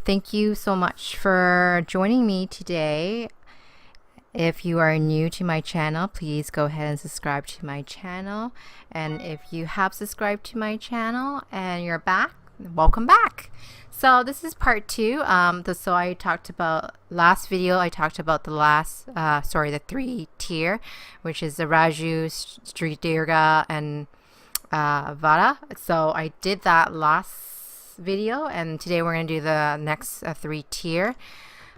Thank you so much for joining me today. If you are new to my channel, please go ahead and subscribe to my channel. And if you have subscribed to my channel and you're back, welcome back. So this is part 2. So I talked about last video. I talked about the 3 tier, which is the Raju, Street Dirga, and Vada. So I did that last video, and today we're going to do the next 3 tier.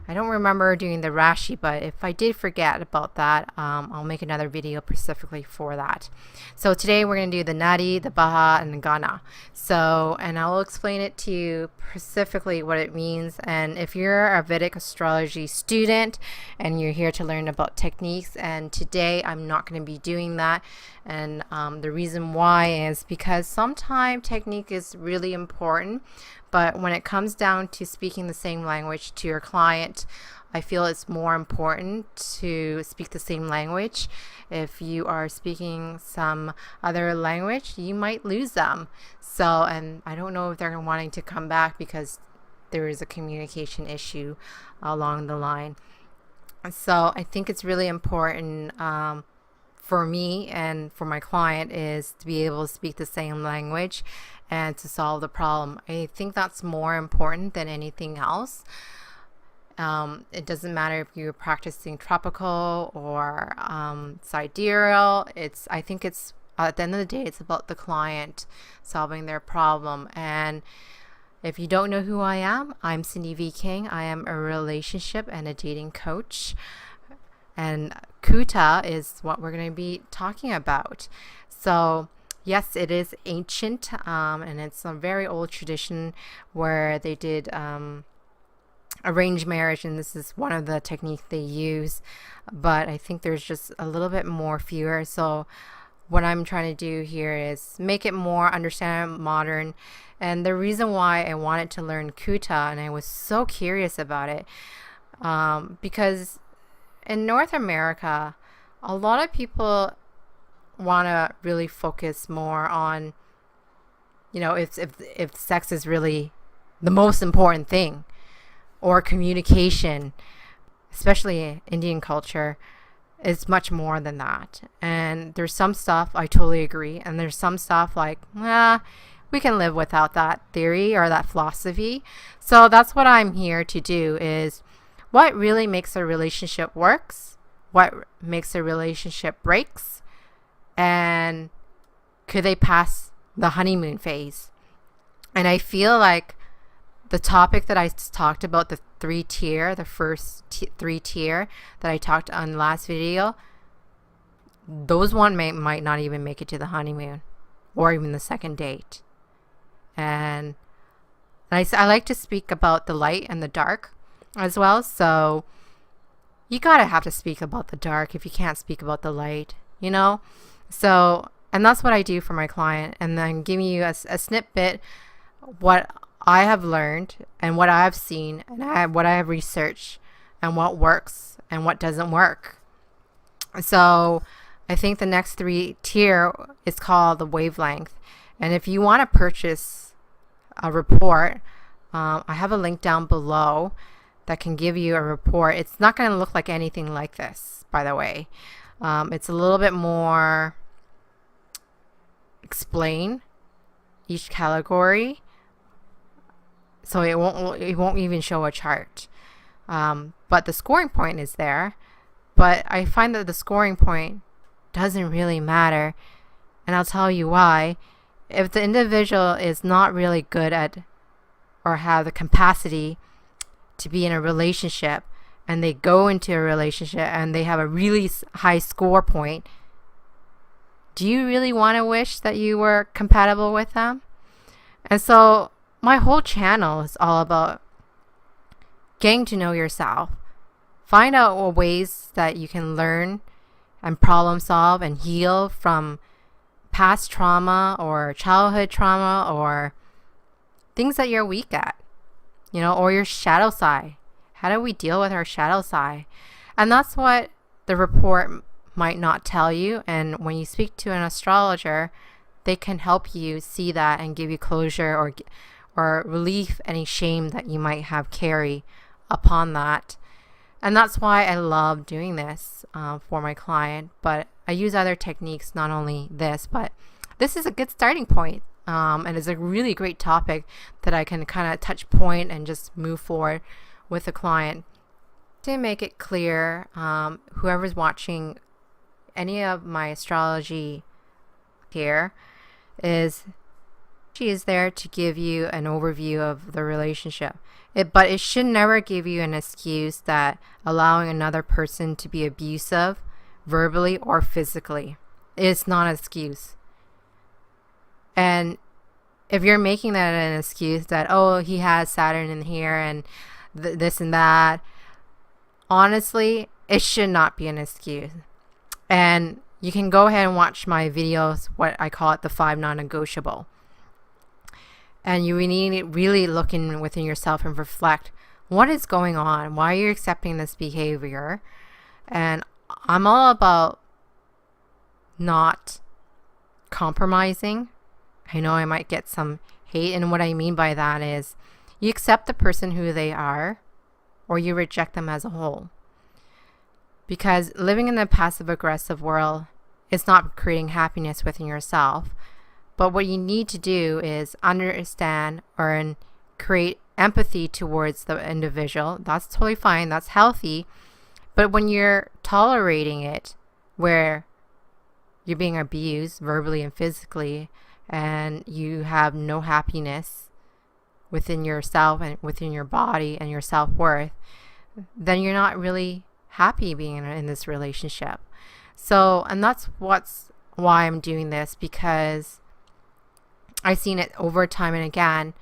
I don't remember doing the Rashi, but if I did forget about that, I'll make another video specifically for that. So today we're going to do the Nadi, the Baha, and the Gana. And I will explain it to you specifically what it means. And if you're a Vedic astrology student and you're here to learn about techniques, and today I'm not going to be doing that. And the reason why is because sometimes technique is really important, but when it comes down to speaking the same language to your client, I feel it's more important to speak the same language. If you are speaking some other language, you might lose them. And I don't know if they're wanting to come back because there is a communication issue along the line. So I think it's really important for me and for my client is to be able to speak the same language and to solve the problem. I think that's more important than anything else. It doesn't matter if you're practicing tropical or sidereal. I think it's at the end of the day, it's about the client solving their problem. And if you don't know who I am, I'm SindyKing. I am a relationship and a dating coach. And kuta is what we're going to be talking about. So yes, it is ancient, and it's a very old tradition where they did arranged marriage, and this is one of the techniques they use. But I think there's just a little bit more fewer. So what I'm trying to do here is make it more understandable, modern. And the reason why I wanted to learn kuta, and I was so curious about it, because in North America, a lot of people want to really focus more on, if sex is really the most important thing, or communication, especially Indian culture, is much more than that. And there's some stuff I totally agree, and there's some stuff like, we can live without that theory or that philosophy. So that's what I'm here to do, is what really makes a relationship works, what makes a relationship breaks, and could they pass the honeymoon phase. And I feel like the topic that I talked about, the 3 tier, the first 3 tier that I talked on the last video, those might not even make it to the honeymoon or even the second date. And I like to speak about the light and the dark as well. So you gotta have to speak about the dark if you can't speak about the light, So, and that's what I do for my client, and then giving you a snippet what I have learned and what I've seen and what I have researched and what works and what doesn't work. So I think the next 3 tier is called the wavelength. And if you want to purchase a report, I have a link down below that can give you a report. It's not going to look like anything like this, by the way. It's a little bit more explain each category, so it won't even show a chart. But the scoring point is there. But I find that the scoring point doesn't really matter, and I'll tell you why. If the individual is not really good at or have the capacity to be in a relationship, and they go into a relationship and they have a really high score point, do you really want to wish that you were compatible with them? And so my whole channel is all about getting to know yourself. Find out ways that you can learn and problem solve and heal from past trauma or childhood trauma or things that you're weak at, or your shadow side. How do we deal with our shadow side? And that's what the report might not tell you. And when you speak to an astrologer, they can help you see that and give you closure or relieve any shame that you might have carry upon that. And that's why I love doing this for my client. But I use other techniques, not only this, but this is a good starting point. And it's a really great topic that I can kind of touch point and just move forward with the client. To make it clear, whoever's watching any of my astrology here she is there to give you an overview of the relationship. But it should never give you an excuse that allowing another person to be abusive verbally or physically. It's not an excuse. And if you're making that an excuse that, oh, he has Saturn in here and this and that, honestly, it should not be an excuse. And you can go ahead and watch my videos, what I call it, the 5 non-negotiable. And you need to really look in within yourself and reflect, what is going on? Why are you accepting this behavior? And I'm all about not compromising. I know I might get some hate, and what I mean by that is you accept the person who they are, or you reject them as a whole. Because living in the passive-aggressive world is not creating happiness within yourself. But what you need to do is understand or create empathy towards the individual. That's totally fine. That's healthy. But when you're tolerating it, where you're being abused verbally and physically, and you have no happiness within yourself and within your body and your self-worth, then you're not really happy being in this relationship. So, and that's why I'm doing this, because I've seen it over time and again,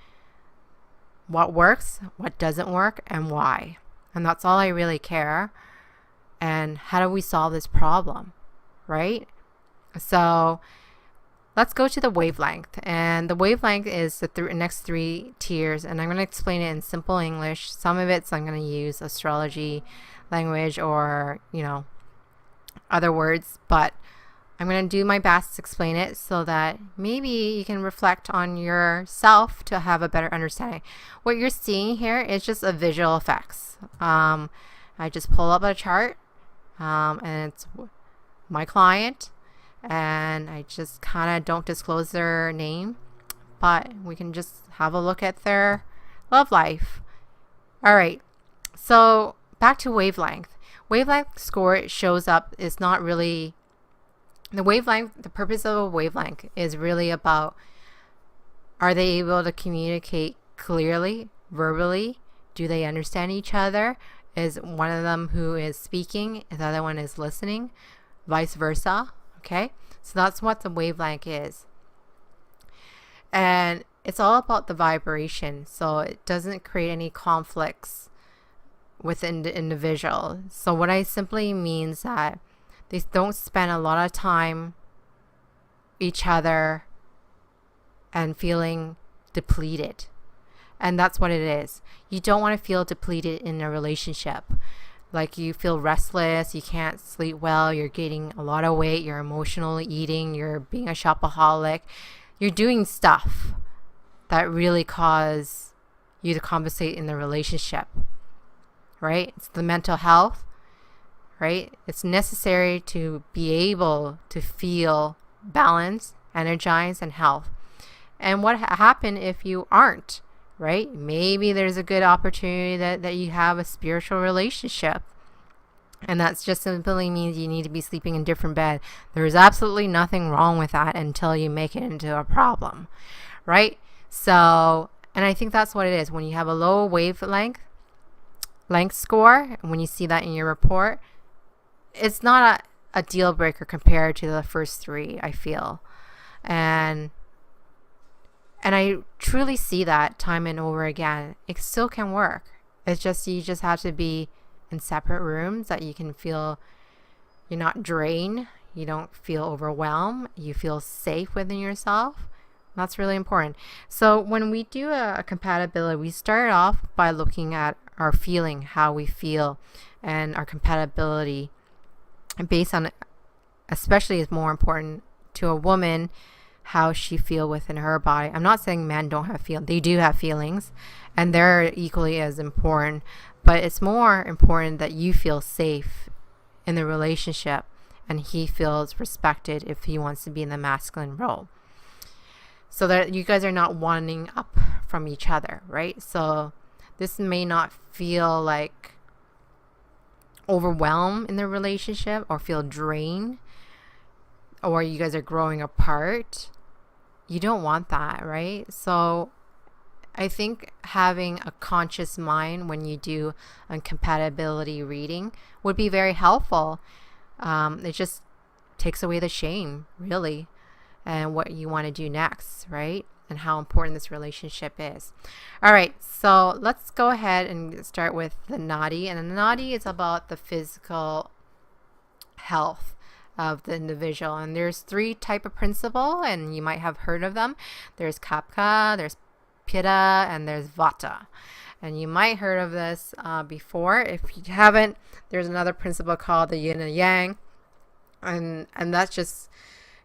what works, what doesn't work, and why. And that's all I really care. And how do we solve this problem, right? So let's go to the wavelength. And the wavelength is the next 3 tiers. And I'm going to explain it in simple English. Some of it, I'm going to use astrology language or, other words. But I'm going to do my best to explain it so that maybe you can reflect on yourself to have a better understanding. What you're seeing here is just a visual effects. I just pull up a chart and it's my client, and I just kind of don't disclose their name, but we can just have a look at their love life. All right, so back to wavelength. Wavelength score shows up is not really the wavelength. The purpose of a wavelength is really about, are they able to communicate clearly, verbally? Do they understand each other? Is one of them who is speaking, the other one is listening, vice versa? Okay, so that's what the wavelength is. And it's all about the vibration, so it doesn't create any conflicts within the individual. So what I simply means that they don't spend a lot of time each other and feeling depleted. And that's what it is. You don't want to feel depleted in a relationship. Like you feel restless, you can't sleep well, you're gaining a lot of weight, you're emotionally eating, you're being a shopaholic. You're doing stuff that really cause you to compensate in the relationship, right? It's the mental health, right? It's necessary to be able to feel balanced, energized, and health. And what happen if you aren't, right? Maybe there's a good opportunity that you have a spiritual relationship. And that's just simply means you need to be sleeping in different bed. There is absolutely nothing wrong with that until you make it into a problem, right? So, and I think that's what it is. When you have a low wavelength score, and when you see that in your report, it's not a deal breaker compared to the first 3, I feel. And I truly see that time and over again. It still can work. It's just, you just have to be in separate rooms that you can feel you're not drained. You don't feel overwhelmed. You feel safe within yourself. That's really important. So when we do a compatibility, we start off by looking at our feeling, how we feel, and our compatibility. And based on, especially is more important to a woman, how she feel within her body. I'm not saying men don't have feelings. They do have feelings, and they're equally as important. But it's more important that you feel safe in the relationship and he feels respected if he wants to be in the masculine role. So that you guys are not wanting up from each other, right? So this may not feel like overwhelmed in the relationship or feel drained, or you guys are growing apart. You don't want that, right? So I think having a conscious mind when you do a compatibility reading would be very helpful. It just takes away the shame, really, and what you want to do next, right? And how important this relationship is. All right, so let's go ahead and start with the nadi. And the nadi is about the physical health of the individual. And there's 3 type of principle, and you might have heard of them. There's kapha, there's pitta, and there's vata. And you might heard of this before. If you haven't, there's another principle called the yin and yang. And that's just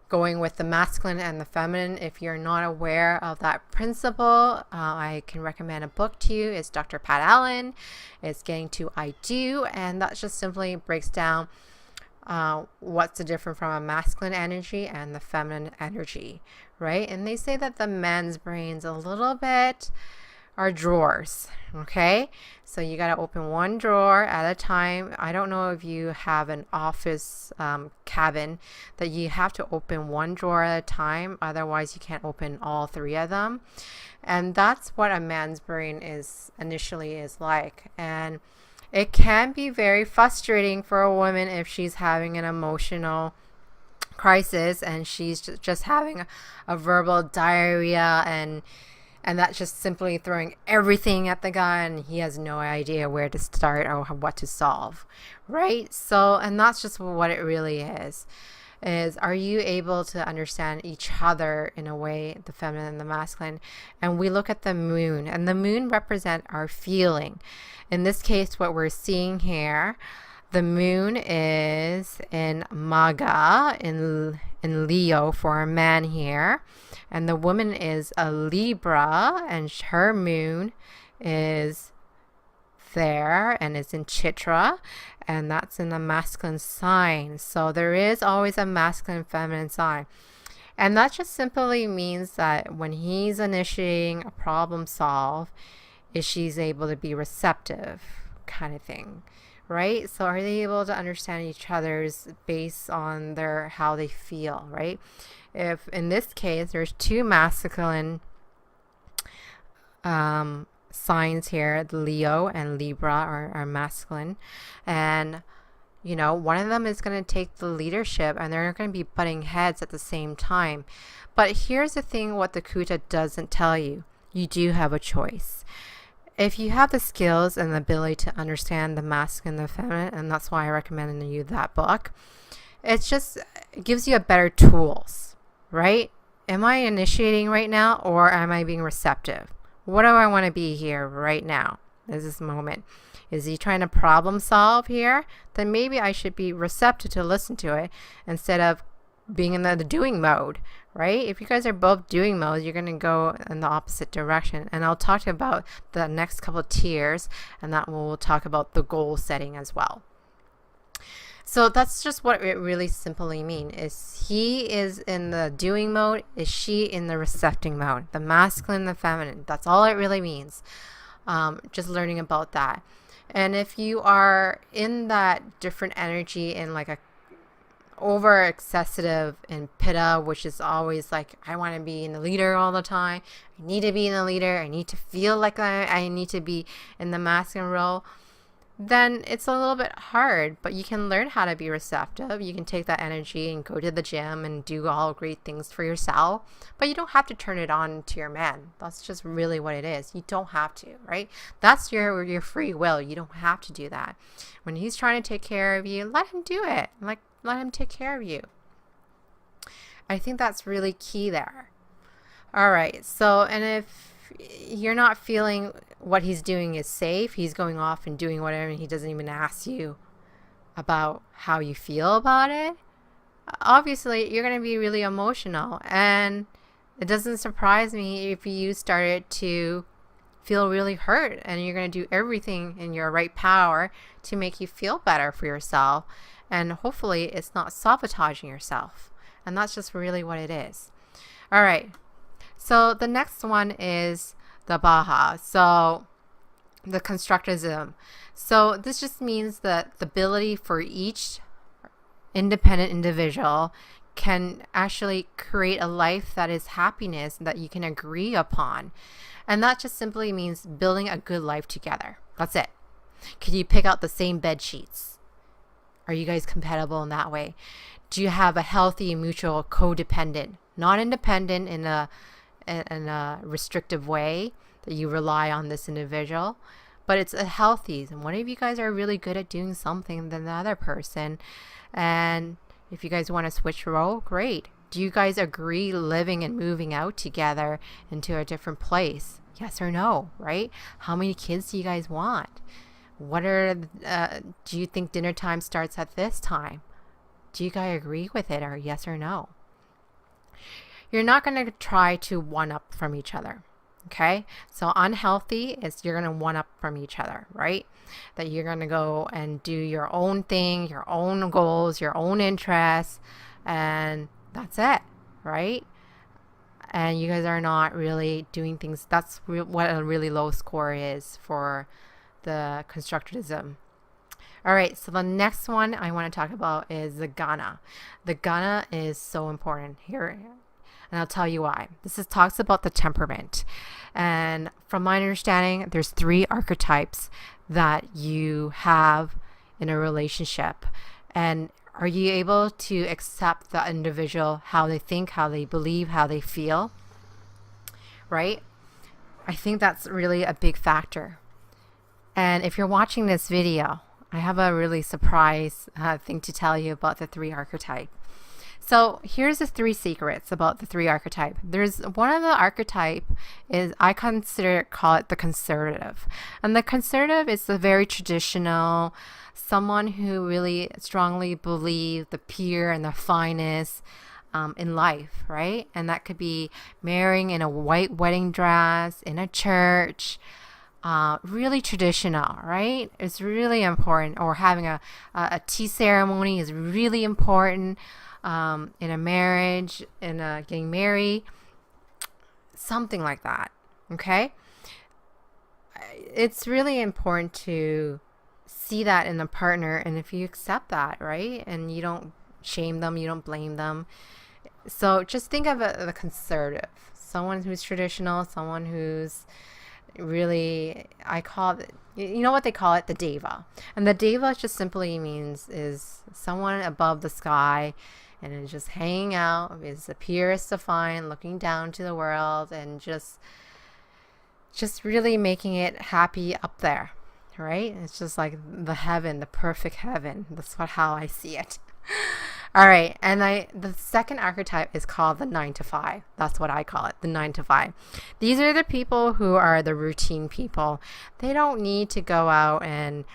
going with the masculine and the feminine. If you're not aware of that principle, I can recommend a book to you. It's Dr. Pat Allen. It's Getting to I Do, and that just simply breaks down what's the difference from a masculine energy and the feminine energy, right? And they say that the men's brains a little bit are drawers, okay? So you got to open one drawer at a time. I don't know if you have an office cabin that you have to open one drawer at a time, otherwise you can't open all 3 of them. And that's what a man's brain is initially is like. And it can be very frustrating for a woman if she's having an emotional crisis and she's just having a verbal diarrhea, and that's just simply throwing everything at the guy and he has no idea where to start or what to solve, right? So, and that's just what it really is are you able to understand each other in a way, the feminine and the masculine? And we look at the moon, and the moon represent our feeling. In this case, what we're seeing here, the moon is in Maga, in Leo for a man here. And the woman is a Libra, and her moon is there and it's in Chitra, and that's in the masculine sign. So there is always a masculine and feminine sign. And that just simply means that when he's initiating a problem solve, is she's able to be receptive kind of thing, right? So are they able to understand each other's based on their how they feel, right? If in this case there's 2 masculine signs here, Leo and Libra are masculine, and you know, one of them is going to take the leadership and they're going to be butting heads at the same time. But here's the thing, what the kuta doesn't tell you: you do have a choice. If you have the skills and the ability to understand the masculine and the feminine, and that's why I recommend you that book, it gives you a better tools, right? Am I initiating right now, or am I being receptive? What do I want to be here right now? Is this moment? Is he trying to problem solve here? Then maybe I should be receptive to listen to it instead of being in the doing mode, right? If you guys are both doing mode, you're going to go in the opposite direction. And I'll talk about the next couple of tiers, and that we'll talk about the goal setting as well. So that's just what it really simply means. Is he is in the doing mode? Is she in the recepting mode? The masculine, the feminine. That's all it really means. Just learning about that. And if you are in that different energy in like a over excessive in pitta, which is always like, I want to be in the leader all the time. I need to be in the leader. I need to feel like I need to be in the masculine role. Then it's a little bit hard, but you can learn how to be receptive. You can take that energy and go to the gym and do all great things for yourself, but you don't have to turn it on to your man. That's just really what it is. You don't have to, right? That's your free will. You don't have to do that. When he's trying to take care of you, let him do it. Like, let him take care of you. I think that's really key there. All right. So, and if you're not feeling what he's doing is safe, he's going off and doing whatever, and he doesn't even ask you about how you feel about it, obviously you're going to be really emotional, and it doesn't surprise me if you started to feel really hurt, and you're going to do everything in your right power to make you feel better for yourself, and hopefully it's not sabotaging yourself. And that's just really what it is. All right, so the next one is the Baha, so the constructivism. So this just means that the ability for each independent individual can actually create a life that is happiness that you can agree upon. And that just simply means building a good life together. That's it. Can you pick out the same bed sheets? Are you guys compatible in that way? Do you have a healthy mutual codependent, not independent in a restrictive way that you rely on this individual, but it's a healthy, and one of you guys are really good at doing something than the other person. And if you guys want to switch role, great. Do you guys agree living and moving out together into a different place? Yes or no, right? How many kids do you guys want? What are, do you think dinner time starts at this time? Do you guys agree with it, or yes or no? You're not going to try to one up from each other. Okay, so unhealthy is you're going to one up from each other, right? That you're going to go and do your own thing, your own goals, your own interests, and that's it, right? And you guys are not really doing things. That's what a really low score is for the constructivism. All right, so the next one I want to talk about is the Ghana. The Ghana is so important here. And I'll tell you why. This talks about the temperament. And from my understanding, there's 3 archetypes that you have in a relationship. And are you able to accept the individual, how they think, how they believe, how they feel? Right? I think that's really a big factor. And if you're watching this video, I have a really surprise thing to tell you about the 3 archetype. So here's the 3 secrets about the 3 archetype. There's one of the archetype is, I call it the conservative. And the conservative is the very traditional, someone who really strongly believes the pure and the finest in life, right? And that could be marrying in a white wedding dress, in a church, really traditional, right? It's really important. Or having a tea ceremony is really important. In a marriage, in a getting married, something like that. Okay, it's really important to see that in a partner, and if you accept that, right, and you don't shame them, you don't blame them. So just think of the conservative, someone who's traditional, someone who's really, I call it, you know what they call it, the deva. And the deva just simply means is someone above the sky, and is just hanging out, is the purest of fine, looking down to the world, and just really making it happy up there, right? It's just like the heaven, the perfect heaven. That's how I see it. All right, and the second archetype is called the 9 to 5. That's what I call it, the 9 to 5. These are the people who are the routine people. They don't need to go out and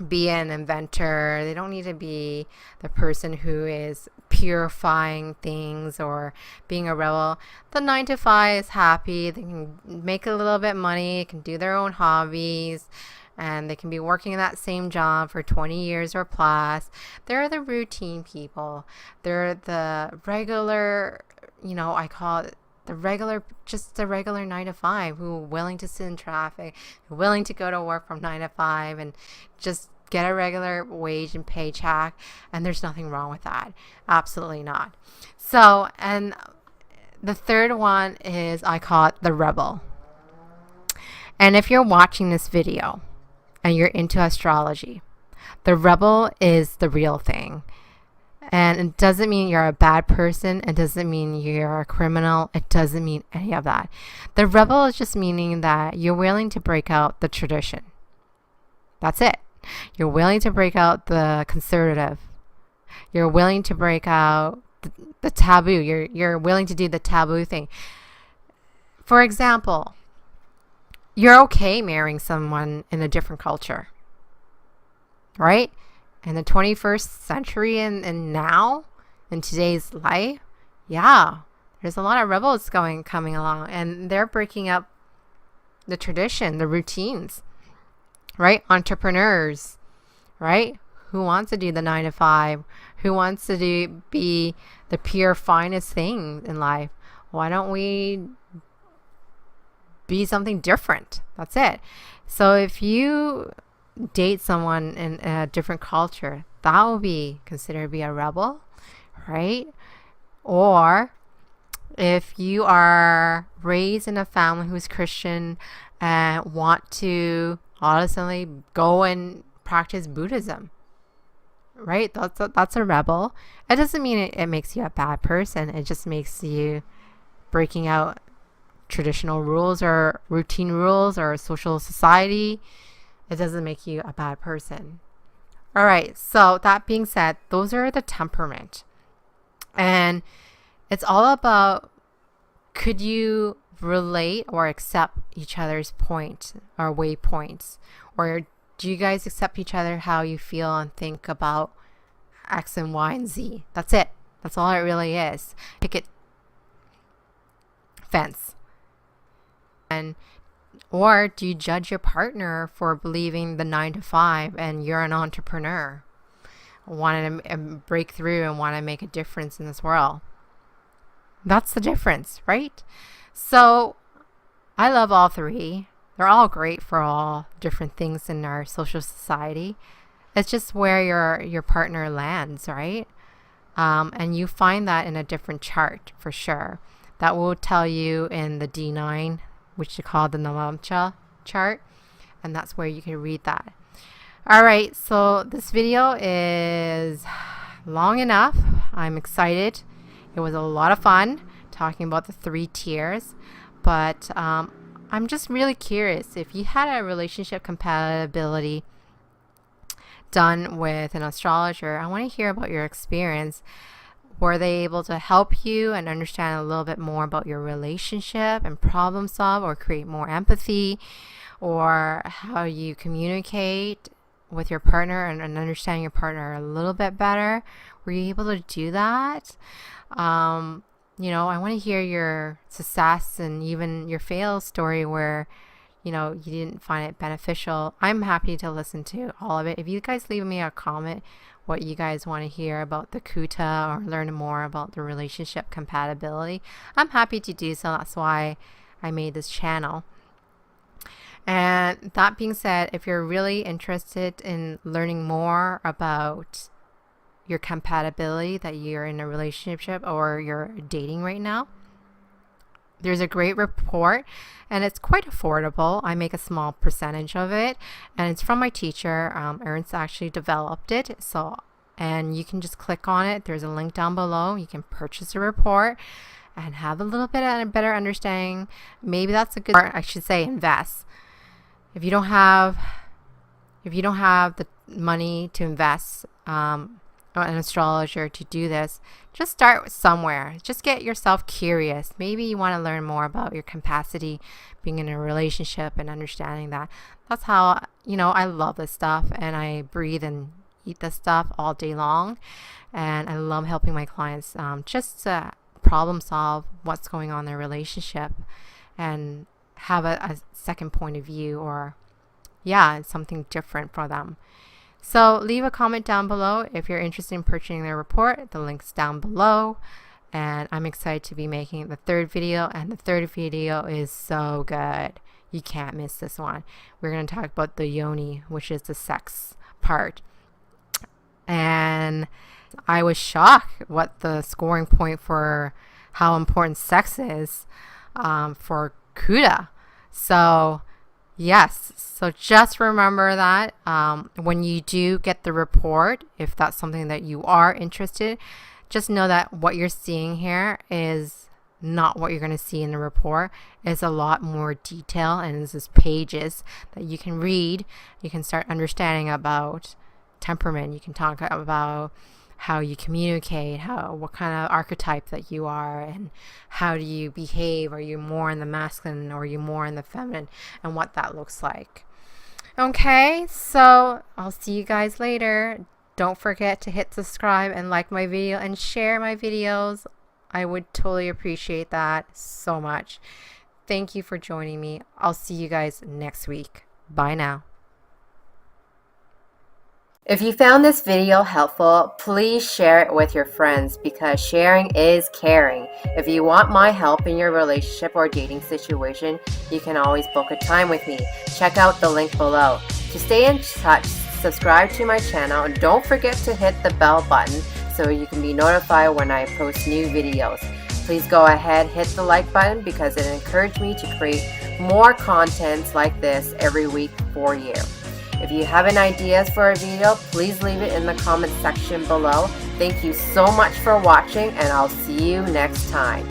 be an inventor. They don't need to be the person who is purifying things or being a rebel. The 9 to 5 is happy. They can make a little bit of money, can do their own hobbies, and they can be working in that same job for 20 years or plus. They're the routine people. They're the regular, I call it just the regular 9 to 5 who are willing to sit in traffic, willing to go to work from 9 to 5 and just get a regular wage and paycheck. And there's nothing wrong with that. Absolutely not. So, and the third one is, I call it the rebel. And if you're watching this video and you're into astrology, the rebel is the real thing. And it doesn't mean you're a bad person. It doesn't mean you're a criminal. It doesn't mean any of that. The rebel is just meaning that you're willing to break out the tradition. That's it. You're willing to break out the conservative. You're willing to break out the taboo. You're willing to do the taboo thing. For example, you're okay marrying someone in a different culture, right? In the 21st century and now, in today's life, yeah, there's a lot of rebels coming along, and they're breaking up the tradition, the routines, right? Entrepreneurs, right? Who wants to do the 9 to 5? Who wants to be the pure finest thing in life? Why don't we be something different? That's it. So if you date someone in a different culture, that will be considered to be a rebel, right? Or if you are raised in a family who's Christian and want to honestly go and practice Buddhism, right? That's a rebel. It doesn't mean it makes you a bad person. It just makes you breaking out traditional rules or routine rules or social society. It doesn't make you a bad person. All right. So that being said, those are the temperament. And it's all about, could you relate or accept each other's point or waypoints? Or do you guys accept each other how you feel and think about X and Y and Z? That's it. That's all it really is. Picket fence. Or do you judge your partner for believing the 9 to 5 and you're an entrepreneur, wanting to break through and want to make a difference in this world? That's the difference, right? So I love all three. They're all great for all different things in our social society. It's just where your partner lands, right? And you find that in a different chart for sure. That will tell you in the D9, which you call the Nalamcha chart. And that's where you can read that. All right, so this video is long enough. I'm excited. It was a lot of fun talking about the 3 tiers. But I'm just really curious, if you had a relationship compatibility done with an astrologer, I want to hear about your experience. Were they able to help you and understand a little bit more about your relationship and problem solve or create more empathy, or how you communicate with your partner and understand your partner a little bit better? Were you able to do that? You know, I want to hear your success and even your fail story where, you know, you didn't find it beneficial. I'm happy to listen to all of it. If you guys leave me a comment what you guys want to hear about the kuta or learn more about the relationship compatibility, I'm happy to do so. That's why I made this channel. And that being said, if you're really interested in learning more about your compatibility, that you're in a relationship or you're dating right now, there's a great report and it's quite affordable. I make a small percentage of it, and it's from my teacher. ERNST actually developed it. So, and you can just click on it. There's a link down below. You can purchase a report and have a little bit of a better understanding. Maybe that's a good, or I should say invest. If you don't have the money to invest, an astrologer to do this, just start somewhere. Just get yourself curious. Maybe you want to learn more about your capacity being in a relationship and understanding that. That's how, you know, I love this stuff and I breathe and eat this stuff all day long. And I love helping my clients just to problem solve what's going on in their relationship and have a second point of view, or something different for them. So leave a comment down below if you're interested in purchasing the report. The link's down below. And I'm excited to be making the 3rd video. And the 3rd video is so good. You can't miss this one. We're going to talk about the yoni, which is the sex part. And I was shocked what the scoring point for how important sex is for kuta. So yes, so just remember that when you do get the report, if that's something that you are interested, just know that what you're seeing here is not what you're going to see in the report. It's a lot more detail, and this is pages that you can read. You can start understanding about temperament. You can talk about how you communicate, what kind of archetype that you are, and how do you behave. Are you more in the masculine or are you more in the feminine, and what that looks like. Okay, so I'll see you guys later. Don't forget to hit subscribe and like my video and share my videos. I would totally appreciate that so much. Thank you for joining me. I'll see you guys next week. Bye now. If you found this video helpful, please share it with your friends because sharing is caring. If you want my help in your relationship or dating situation, you can always book a time with me. Check out the link below. To stay in touch, subscribe to my channel and don't forget to hit the bell button so you can be notified when I post new videos. Please go ahead, hit the like button because it encouraged me to create more contents like this every week for you. If you have any ideas for a video, please leave it in the comment section below. Thank you so much for watching and I'll see you next time.